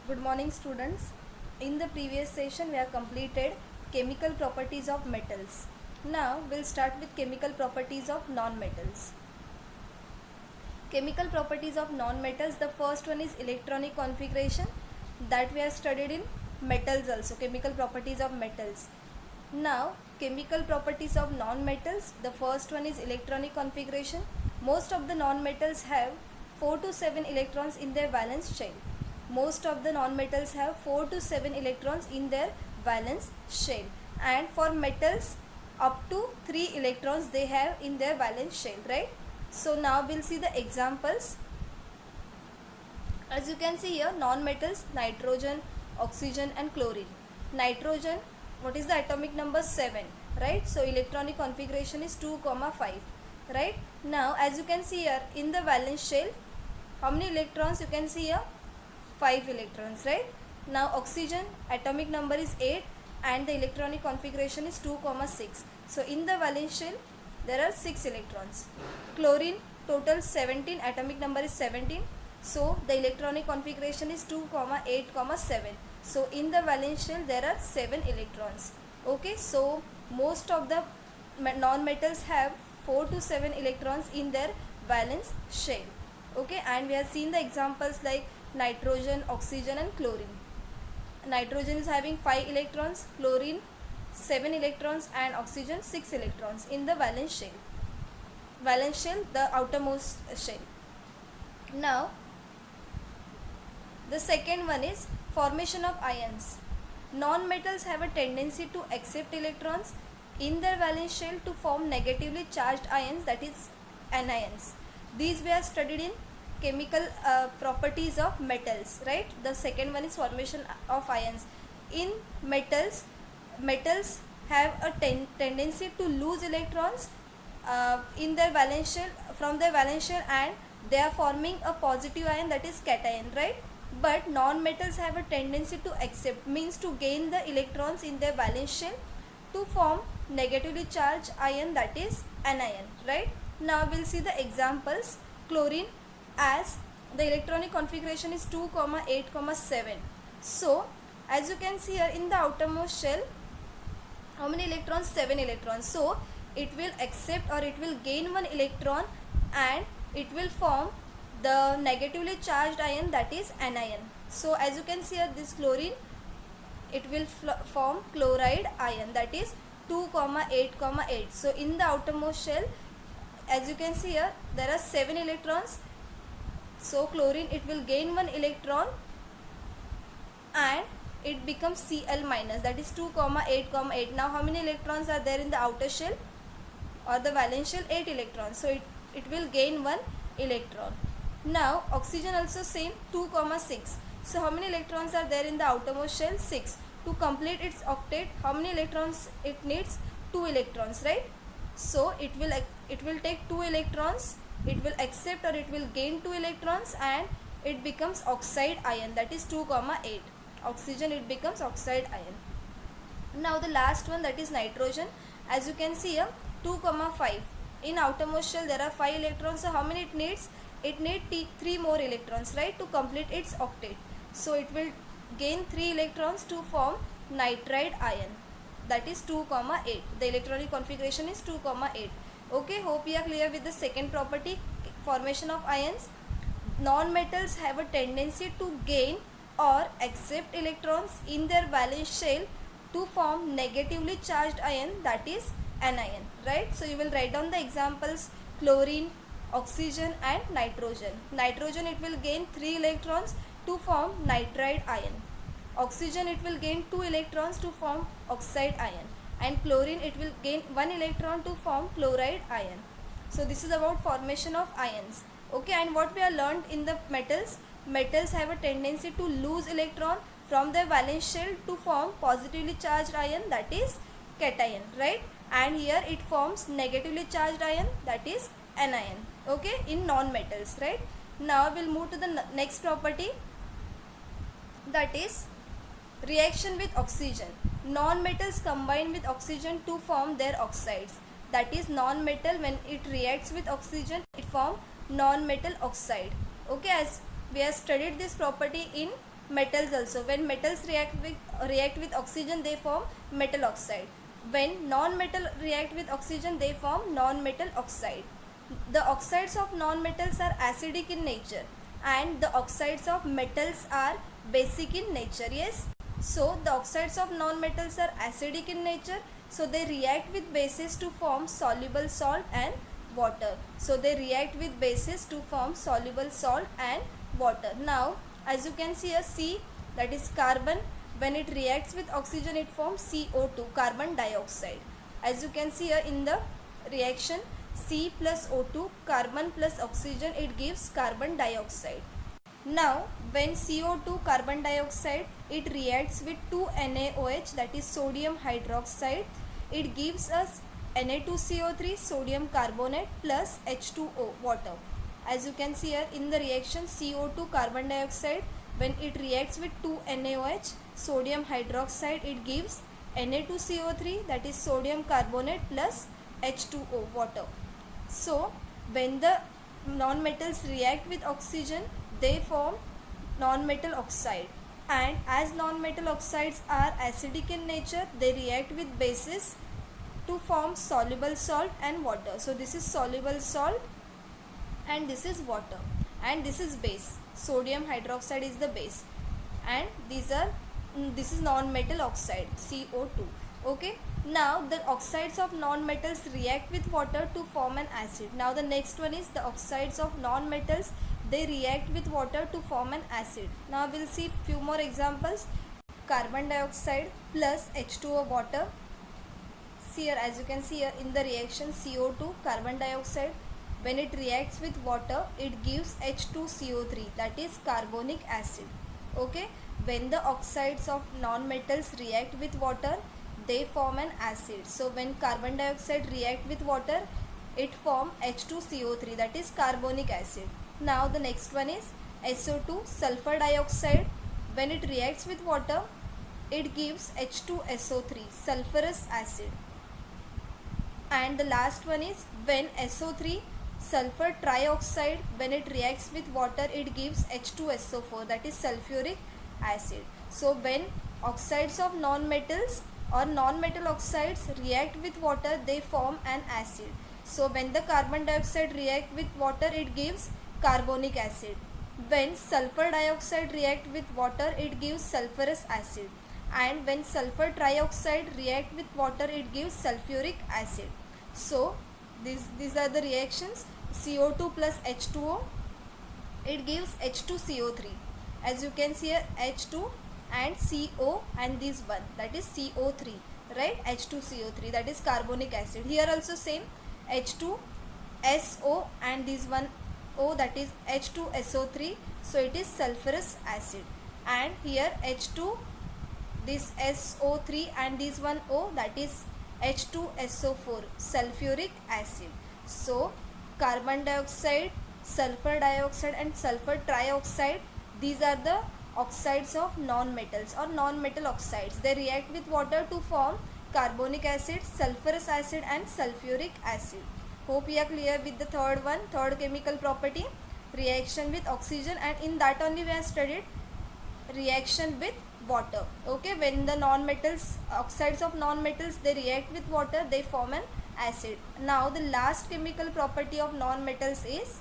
Good morning students. In the previous session we have completed chemical properties of metals. Now we'll start with chemical properties of non-metals. Chemical properties of non-metals, the first one is electronic configuration that we have studied in metals also, chemical properties of metals. Now chemical properties of non-metals, the first one is electronic configuration. Most of the non-metals have 4 to 7 electrons in their valence shell. Most of the non-metals have 4 to 7 electrons in their valence shell, and for metals up to 3 electrons they have in their valence shell, right? So now we'll see the examples. As you can see here, non-metals, nitrogen, oxygen and chlorine. Nitrogen, what is the atomic number? 7, right? So electronic configuration is 2, 5, right? Now as you can see here, in the valence shell, how many electrons you can see here? 5 electrons, right? Now oxygen, atomic number is 8 and the electronic configuration is 2, 6. So in the valence shell there are 6 electrons. Chlorine, total 17, atomic number is 17. So the electronic configuration is 2, 8, 7. So in the valence shell there are 7 electrons. Okay, so most of the non-metals have 4 to 7 electrons in their valence shell. Okay, and we have seen the examples like nitrogen, oxygen and chlorine. Nitrogen is having 5 electrons, chlorine 7 electrons and oxygen 6 electrons in the valence shell. Valence shell, the outermost shell. Now the second one is formation of ions. Non-metals have a tendency to accept electrons in their valence shell to form negatively charged ions, that is anions. These we have studied in chemical properties of metals, right? The second one is formation of ions. In metals have a tendency to lose electrons in their valence shell, from their valence shell, and they are forming a positive ion, that is cation, right? But non-metals have a tendency to accept, means to gain the electrons in their valence shell to form negatively charged ion, that is anion, right? Now we'll see the examples. Chlorine, as the electronic configuration is 2, 8, 7. So as you can see here, in the outermost shell, how many electrons? 7 electrons. So it will accept or it will gain 1 electron and it will form the negatively charged ion, that is anion. So as you can see here, this chlorine, it will form chloride ion, that is 2, 8, 8. So in the outermost shell, as you can see here, there are 7 electrons. So chlorine, it will gain 1 electron and it becomes Cl minus, that is 2, 8, 8. Now how many electrons are there in the outer shell or the valence shell? 8 electrons. So it will gain 1 electron. Now oxygen also same, 2, 6. So how many electrons are there in the outermost shell? 6. To complete its octet, how many electrons it needs? 2 electrons, right? So it will take 2 electrons, it will accept or it will gain 2 electrons and it becomes oxide ion, that is 2, 8. Oxygen, it becomes oxide ion. Now the last one, that is nitrogen. As you can see here, 2, 5. In outermost shell there are 5 electrons. So how many it needs? It needs 3 more electrons, right, to complete its octet. So it will gain 3 electrons to form nitride ion, that is 2, 8. The electronic configuration is 2, 8. Okay, hope you are clear with the second property, formation of ions. Non-metals have a tendency to gain or accept electrons in their valence shell to form negatively charged ion, that is anion, right? So you will write down the examples: chlorine, oxygen and nitrogen. Nitrogen, it will gain 3 electrons to form nitride ion. Oxygen, it will gain 2 electrons to form oxide ion, and chlorine, it will gain 1 electron to form chloride ion. So this is about formation of ions. Okay, and what we have learned in the metals have a tendency to lose electron from their valence shell to form positively charged ion, that is cation, right? And here it forms negatively charged ion, that is anion. Okay, in non-metals, right? Now we'll move to the next property, that is reaction with oxygen. Non-metals combine with oxygen to form their oxides, that is non-metal, when it reacts with oxygen it forms non-metal oxide. Okay, as we have studied this property in metals also. When metals react with oxygen, they form metal oxide. When non-metal react with oxygen, they form non-metal oxide. The oxides of non-metals are acidic in nature and the oxides of metals are basic in nature. Yes. So the oxides of non-metals are acidic in nature. So they react with bases to form soluble salt and water. So they react with bases to form soluble salt and water. Now as you can see, a C, that is carbon, when it reacts with oxygen it forms CO2, carbon dioxide. As you can see here in the reaction, C plus O2, carbon plus oxygen, it gives carbon dioxide. Now when CO2, carbon dioxide, it reacts with 2NaOH, that is sodium hydroxide, it gives us Na2CO3, sodium carbonate plus H2O, water. As you can see here in the reaction, CO2, carbon dioxide, when it reacts with 2NaOH, sodium hydroxide, it gives Na2CO3, that is sodium carbonate plus H2O, water. So when the non-metals react with oxygen, they form non-metal oxide, and as non-metal oxides are acidic in nature, they react with bases to form soluble salt and water. So this is soluble salt and this is water, and this is base. Sodium hydroxide is the base, and this is non-metal oxide, CO2. Okay. Now the oxides of non-metals react with water to form an acid. Now the next one is the oxides of non-metals, they react with water to form an acid. Now we'll see few more examples. Carbon dioxide plus H2O, water. See here, as you can see here in the reaction, CO2, carbon dioxide, when it reacts with water it gives H2CO3, that is carbonic acid. Okay. When the oxides of non-metals react with water, they form an acid. So when carbon dioxide react with water, it form H2CO3, that is carbonic acid. Now the next one is SO2, sulfur dioxide, when it reacts with water it gives H2SO3, sulfurous acid. And the last one is when SO3, sulfur trioxide, when it reacts with water it gives H2SO4, that is sulfuric acid. So when oxides of non-metals or non-metal oxides react with water, they form an acid. So when the carbon dioxide react with water, it gives carbonic acid. When sulfur dioxide react with water, it gives sulfurous acid. And when sulfur trioxide react with water, it gives sulfuric acid. So these are the reactions. CO2 plus H2O, it gives H2CO3. As you can see here, H2 and CO and this one, that is CO3, right? H2CO3, that is carbonic acid. Here also same, H2SO and this one O, that is H2SO3, so it is sulfurous acid. And here H2, this SO3 and this one O, that is H2SO4, sulfuric acid. So carbon dioxide, sulfur dioxide and sulfur trioxide, these are the oxides of non-metals or non-metal oxides. They react with water to form carbonic acid, sulfurous acid and sulfuric acid. Hope you are clear with the third one, third chemical property, reaction with oxygen, and in that only we have studied reaction with water. Okay, when the non-metals, oxides of non-metals, they react with water, they form an acid. Now the last chemical property of non-metals is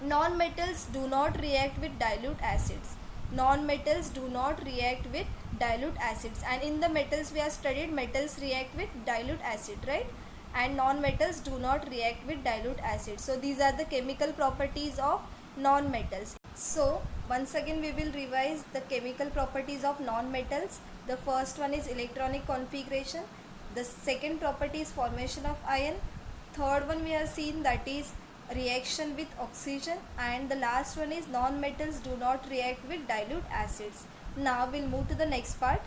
non-metals do not react with dilute acids. Non-metals do not react with dilute acids, and in the metals we have studied metals react with dilute acid, right? And non-metals do not react with dilute acid. So these are the chemical properties of non-metals. So once again we will revise the chemical properties of non-metals. The first one is electronic configuration. The second property is formation of ion. Third one we have seen, that is reaction with oxygen, and the last one is non-metals do not react with dilute acids. Now we'll move to the next part,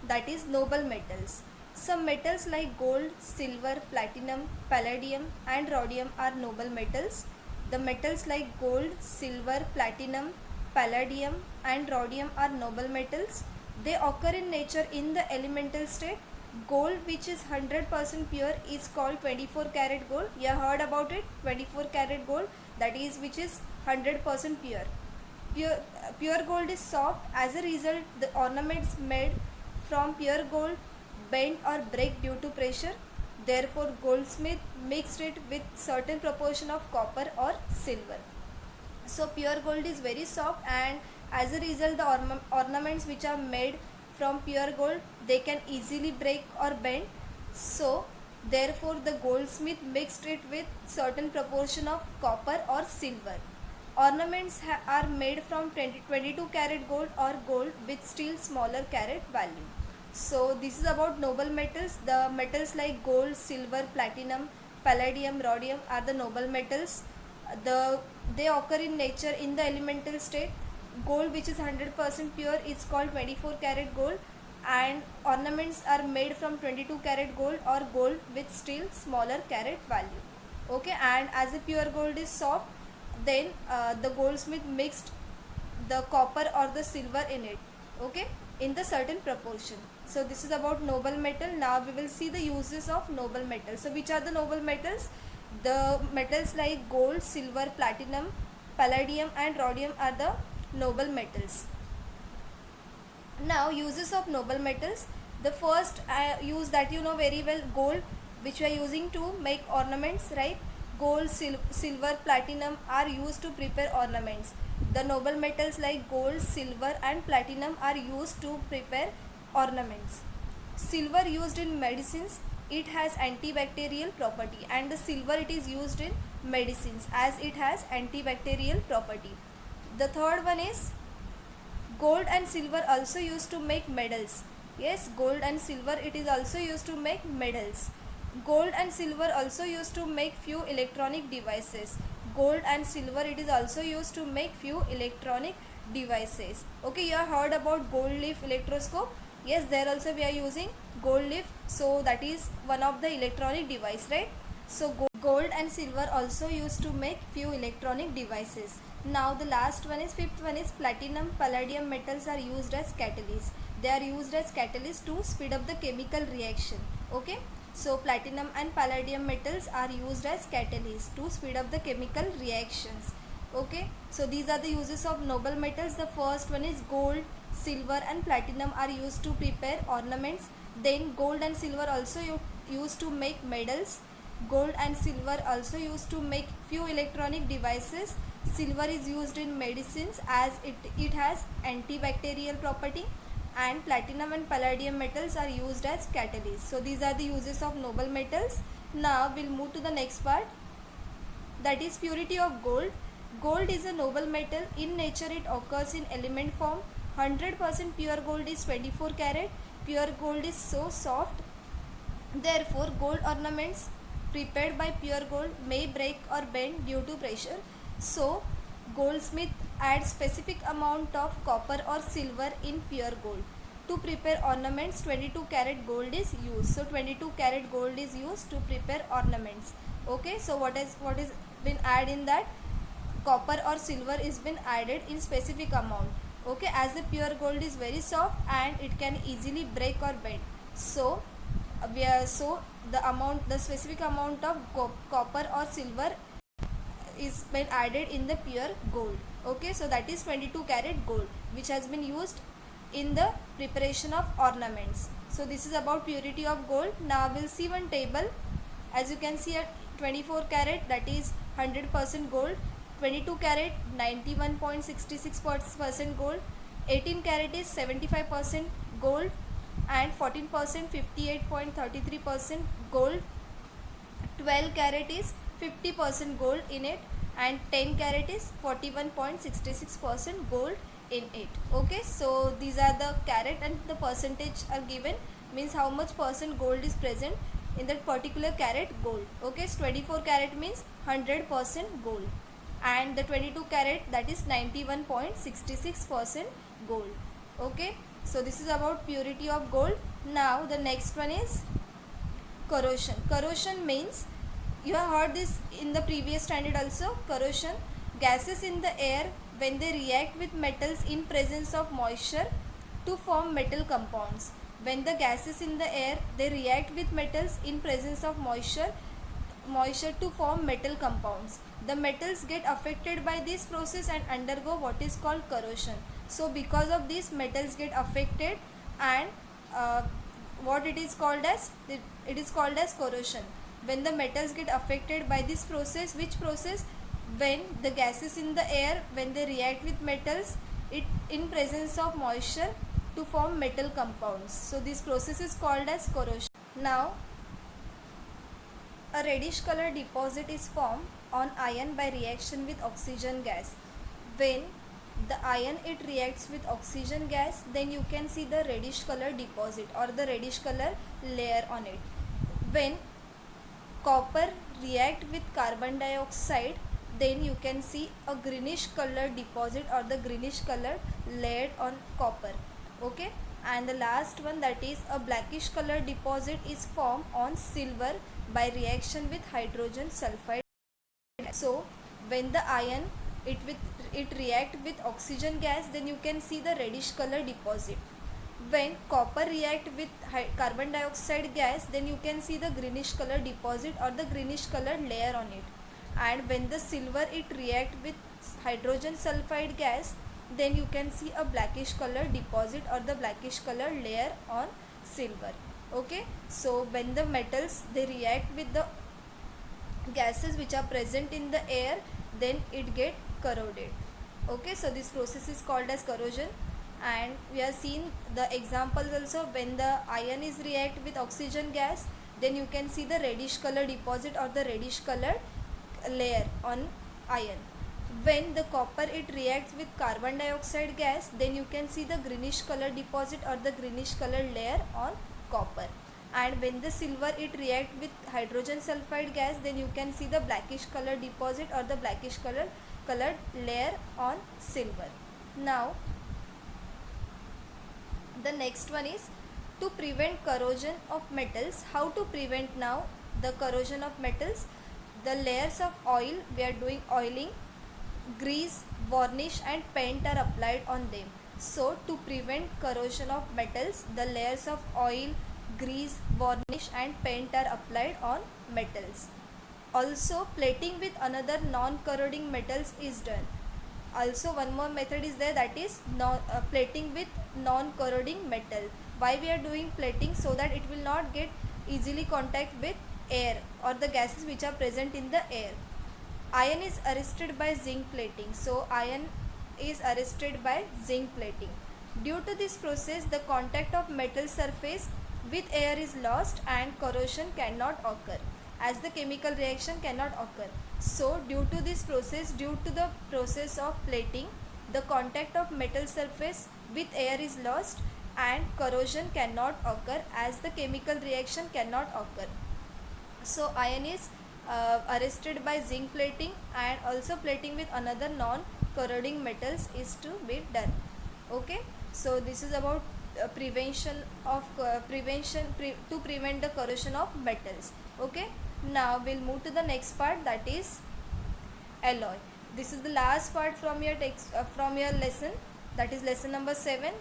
that is noble metals. Some metals like gold, silver, platinum, palladium and rhodium are noble metals. The metals like gold, silver, platinum, palladium and rhodium are noble metals. They occur in nature in the elemental state. Gold, which is 100% pure, is called 24 karat gold. You have heard about it, 24 karat gold, that is which is 100% pure. Pure gold is soft. As a result, the ornaments made from pure gold bend or break due to pressure. Therefore, goldsmith mixed it with certain proportion of copper or silver. So pure gold is very soft, and as a result, the ornaments which are made from pure gold, they can easily break or bend. So therefore, the goldsmith mixed it with certain proportion of copper or silver. Ornaments are made from 22 karat gold or gold with still smaller carat value. So this is about noble metals. The metals like gold, silver, platinum, palladium, rhodium are the noble metals. They occur in nature in the elemental state. Gold, which is 100% pure, is called 24 karat gold, and ornaments are made from 22 karat gold or gold with still smaller carat value. Okay, and as the pure gold is soft, then the goldsmith mixed the copper or the silver in it, okay, in the certain proportion. So this is about noble metal. Now we will see the uses of noble metals. So which are the noble metals? The metals like gold, silver, platinum, palladium and rhodium are the noble metals. Now uses of noble metals. The first use that you know very well, gold, which we are using to make ornaments, right? Gold, silver, platinum are used to prepare ornaments. The noble metals like gold, silver and platinum are used to prepare ornaments. Silver used in medicines, it has antibacterial property, and the silver it is used in medicines as it has antibacterial property. The third one is gold and silver also used to make medals. Yes, gold and silver it is also used to make medals. Gold and silver also used to make few electronic devices. Gold and silver it is also used to make few electronic devices. Okay, you have heard about gold leaf electroscope. Yes, there also we are using gold leaf. So that is one of the electronic device, right? So gold and silver also used to make few electronic devices. Now the last one is, fifth one is platinum, palladium metals are used as catalysts. They are used as catalysts to speed up the chemical reaction. Okay. So platinum and palladium metals are used as catalysts to speed up the chemical reactions. Okay. So these are the uses of noble metals. The first one is gold, silver and platinum are used to prepare ornaments. Then gold and silver also used to make medals. Gold and silver also used to make few electronic devices. Silver is used in medicines as it has antibacterial property, and platinum and palladium metals are used as catalysts. So these are the uses of noble metals. Now we'll move to the next part, that is purity of gold. Gold is a noble metal. In nature it occurs in element form. 100% pure gold is 24 karat. Pure gold is so soft. Therefore gold ornaments prepared by pure gold may break or bend due to pressure. So goldsmith adds specific amount of copper or silver in pure gold. To prepare ornaments, 22 karat gold is used. So 22 karat gold is used to prepare ornaments. Okay, so what is been added in that? Copper or silver is been added in specific amount. Okay, as the pure gold is very soft and it can easily break or bend. So the specific amount of copper or silver is been added in the pure gold. Okay, so that is 22 karat gold which has been used in the preparation of ornaments. So this is about purity of gold. Now we'll see one table. As you can see, at 24 karat, that is 100% gold, 22 karat 91.66% gold, 18 karat is 75% gold, and 14% 58.33% gold, 12 karat is 50% gold in it, and 10 karat is 41.66% gold in it. Okay, so these are the carat and the percentage are given, means how much percent gold is present in that particular carat gold. Okay, so 24 karat means 100% gold, and the 22 karat, that is 91.66% gold. Okay, so this is about purity of gold. Now the next one is corrosion. Corrosion means, you have heard this in the previous standard also. Corrosion, gases in the air when they react with metals in presence of moisture to form metal compounds. When the gases in the air, they react with metals in presence of moisture, moisture to form metal compounds. The metals get affected by this process and undergo what is called corrosion. So because of this, metals get affected, and what it is called as, it is called as corrosion. When the metals get affected by this process, which process? When the gases in the air, when they react with metals, it in presence of moisture to form metal compounds. So this process is called as corrosion. Now a reddish color deposit is formed on iron by reaction with oxygen gas. When the iron it reacts with oxygen gas, then you can see the reddish color deposit or the reddish color layer on it. When copper react with carbon dioxide, then you can see a greenish color deposit or the greenish color layered on copper. Okay, and the last one, that is a blackish color deposit, is formed on silver by reaction with hydrogen sulfide. So when the iron it react with oxygen gas, then you can see the reddish color deposit. When copper react with carbon dioxide gas, then you can see the greenish color deposit or the greenish color layer on it. And when the silver it react with hydrogen sulfide gas, then you can see a blackish color deposit or the blackish color layer on silver. Okay, so when the metals they react with the gases which are present in the air, then it get corroded. Okay, so this process is called as corrosion. And we have seen the examples also. When the iron is react with oxygen gas, then you can see the reddish color deposit or the reddish color layer on iron. When the copper it reacts with carbon dioxide gas, then you can see the greenish color deposit or the greenish color layer on copper. And when the silver it react with hydrogen sulfide gas, then you can see the blackish color deposit or the blackish colored layer on silver. Now the next one is to prevent corrosion of metals. How to prevent now the corrosion of metals? The layers of oil, we are doing oiling, grease, varnish and paint are applied on them. So to prevent corrosion of metals, the layers of oil, grease, varnish and paint are applied on metals. Also plating with another non-corroding metals is done. Also one more method is there, that is plating with non-corroding metal. Why we are doing plating? So that it will not get easily contact with air or the gases which are present in the air. Iron is arrested by zinc plating. So iron is arrested by zinc plating. Due to this process, the contact of metal surface with air is lost and corrosion cannot occur, as the chemical reaction cannot occur. So due to this process, due to the process of plating, the contact of metal surface with air is lost and corrosion cannot occur, as the chemical reaction cannot occur. So iron is arrested by zinc plating, and also plating with another non-corroding metals is to be done. Okay, so this is about prevention of to prevent the corrosion of metals. Okay, now we'll move to the next part, that is alloy. This is the last part from your text from your lesson, that is lesson number 7.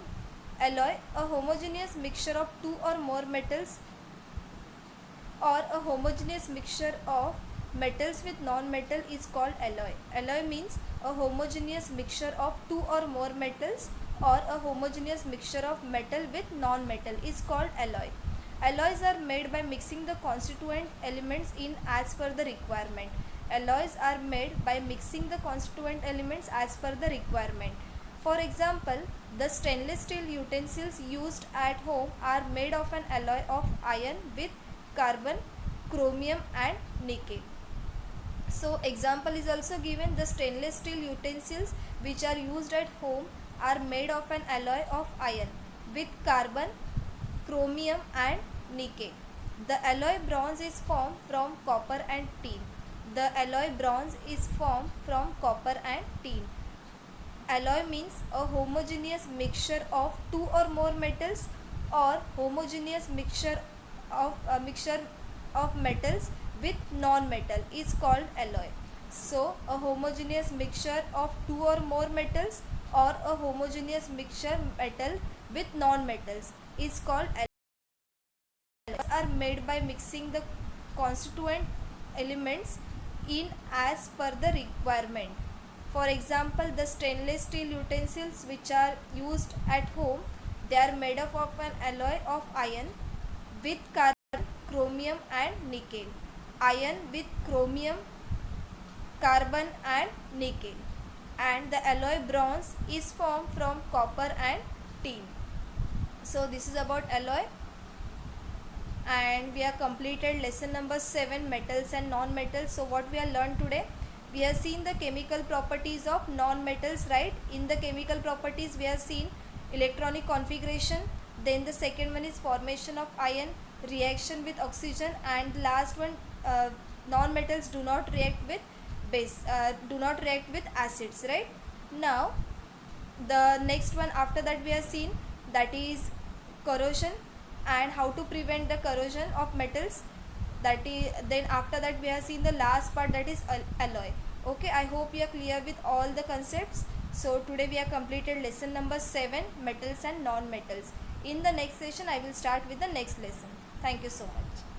Alloy, a homogeneous mixture of two or more metals or a homogeneous mixture of metals with non-metal is called alloy. Alloy means a homogeneous mixture of two or more metals or a homogeneous mixture of metal with non-metal is called alloy. Alloys are made by mixing the constituent elements in as per the requirement. Alloys are made by mixing the constituent elements as per the requirement. For example, the stainless steel utensils used at home are made of an alloy of iron with carbon, chromium and nickel. So example is also given. The stainless steel utensils which are used at home are made of an alloy of iron with carbon, chromium and nickel. The alloy bronze is formed from copper and tin. The alloy bronze is formed from copper and tin. Alloy means a homogeneous mixture of two or more metals or homogeneous mixture of metals with non-metal is called alloy. So a homogeneous mixture of two or more metals or a homogeneous mixture metal with non-metals is called alloy. Alloys are made by mixing the constituent elements in as per the requirement. For example, the stainless steel utensils which are used at home, they are made up of an alloy of iron with carbon, chromium and nickel. Iron with chromium, carbon and nickel. And the alloy bronze is formed from copper and tin. So this is about alloy. And we have completed lesson number 7, metals and non-metals. So what we have learned today, we have seen the chemical properties of non-metals, right? In the chemical properties we have seen electronic configuration, then the second one is formation of ion, reaction with oxygen, and last one, non-metals do not react with acids, right? Now the next one after that we have seen, that is corrosion and how to prevent the corrosion of metals. That is, then after that we have seen the last part, that is alloy. Okay, I hope you are clear with all the concepts. So today we have completed lesson number 7, metals and non-metals. In the next session I will start with the next lesson. Thank you so much.